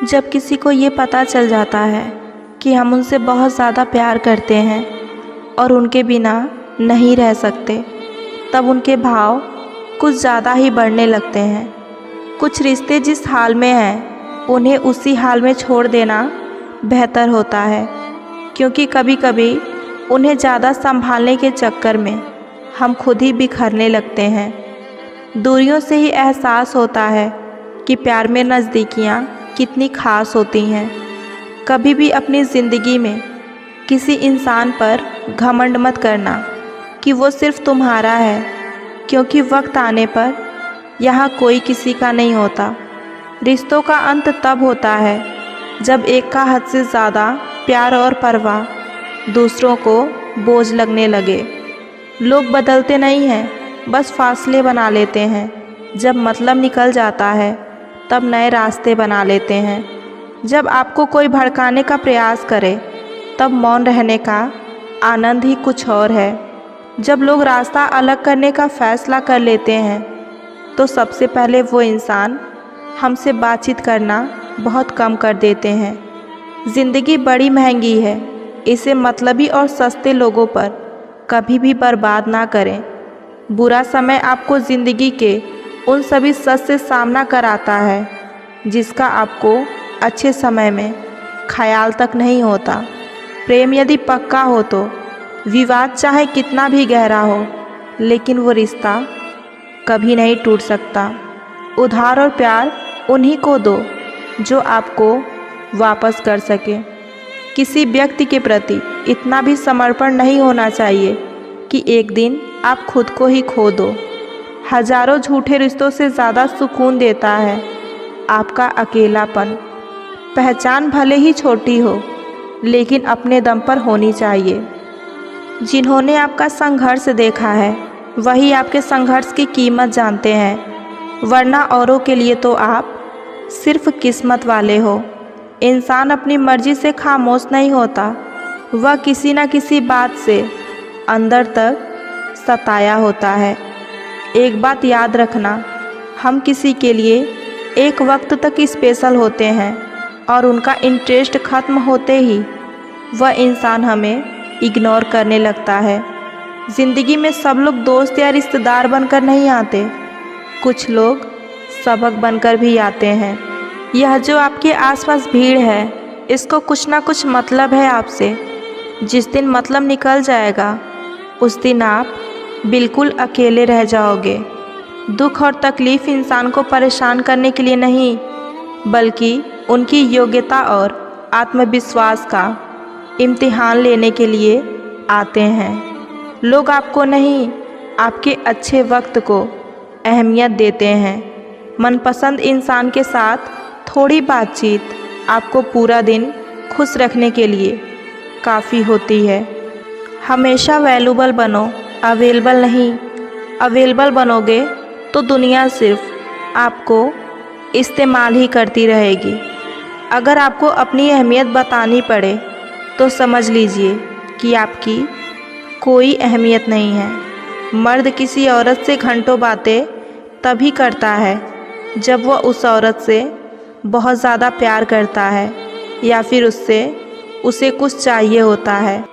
जब किसी को ये पता चल जाता है कि हम उनसे बहुत ज़्यादा प्यार करते हैं और उनके बिना नहीं रह सकते, तब उनके भाव कुछ ज़्यादा ही बढ़ने लगते हैं। कुछ रिश्ते जिस हाल में हैं उन्हें उसी हाल में छोड़ देना बेहतर होता है, क्योंकि कभी कभी उन्हें ज़्यादा संभालने के चक्कर में हम खुद ही बिखरने लगते हैं। दूरियों से ही एहसास होता है कि प्यार में नज़दीकियाँ कितनी ख़ास होती हैं। कभी भी अपनी ज़िंदगी में किसी इंसान पर घमंड मत करना कि वो सिर्फ़ तुम्हारा है, क्योंकि वक्त आने पर यहाँ कोई किसी का नहीं होता। रिश्तों का अंत तब होता है जब एक का हद से ज़्यादा प्यार और परवाह दूसरों को बोझ लगने लगे। लोग बदलते नहीं हैं, बस फासले बना लेते हैं। जब मतलब निकल जाता है तब नए रास्ते बना लेते हैं। जब आपको कोई भड़काने का प्रयास करे तब मौन रहने का आनंद ही कुछ और है। जब लोग रास्ता अलग करने का फ़ैसला कर लेते हैं तो सबसे पहले वो इंसान हमसे बातचीत करना बहुत कम कर देते हैं। ज़िंदगी बड़ी महंगी है, इसे मतलबी और सस्ते लोगों पर कभी भी बर्बाद ना करें। बुरा समय आपको ज़िंदगी के उन सभी सच से सामना कराता है जिसका आपको अच्छे समय में ख्याल तक नहीं होता। प्रेम यदि पक्का हो तो विवाद चाहे कितना भी गहरा हो, लेकिन वो रिश्ता कभी नहीं टूट सकता। उधार और प्यार उन्हीं को दो जो आपको वापस कर सके। किसी व्यक्ति के प्रति इतना भी समर्पण नहीं होना चाहिए कि एक दिन आप खुद को ही खो दो। हजारों झूठे रिश्तों से ज़्यादा सुकून देता है आपका अकेलापन। पहचान भले ही छोटी हो, लेकिन अपने दम पर होनी चाहिए। जिन्होंने आपका संघर्ष देखा है वही आपके संघर्ष की कीमत जानते हैं, वरना औरों के लिए तो आप सिर्फ किस्मत वाले हो। इंसान अपनी मर्जी से खामोश नहीं होता, वह किसी न किसी बात से अंदर तक सताया होता है। एक बात याद रखना, हम किसी के लिए एक वक्त तक स्पेशल होते हैं और उनका इंटरेस्ट ख़त्म होते ही वह इंसान हमें इग्नोर करने लगता है। ज़िंदगी में सब लोग दोस्त या रिश्तेदार बनकर नहीं आते, कुछ लोग सबक बनकर भी आते हैं। यह जो आपके आसपास भीड़ है, इसको कुछ ना कुछ मतलब है आपसे। जिस दिन मतलब निकल जाएगा उस दिन आप बिल्कुल अकेले रह जाओगे। दुख और तकलीफ़ इंसान को परेशान करने के लिए नहीं, बल्कि उनकी योग्यता और आत्मविश्वास का इम्तिहान लेने के लिए आते हैं। लोग आपको नहीं, आपके अच्छे वक्त को अहमियत देते हैं। मनपसंद इंसान के साथ थोड़ी बातचीत आपको पूरा दिन खुश रखने के लिए काफ़ी होती है। हमेशा वैल्यूबल बनो, अवेलेबल नहीं। अवेलेबल बनोगे तो दुनिया सिर्फ आपको इस्तेमाल ही करती रहेगी। अगर आपको अपनी अहमियत बतानी पड़े तो समझ लीजिए कि आपकी कोई अहमियत नहीं है। मर्द किसी औरत से घंटों बातें तभी करता है जब वह उस औरत से बहुत ज़्यादा प्यार करता है या फिर उसे कुछ चाहिए होता है।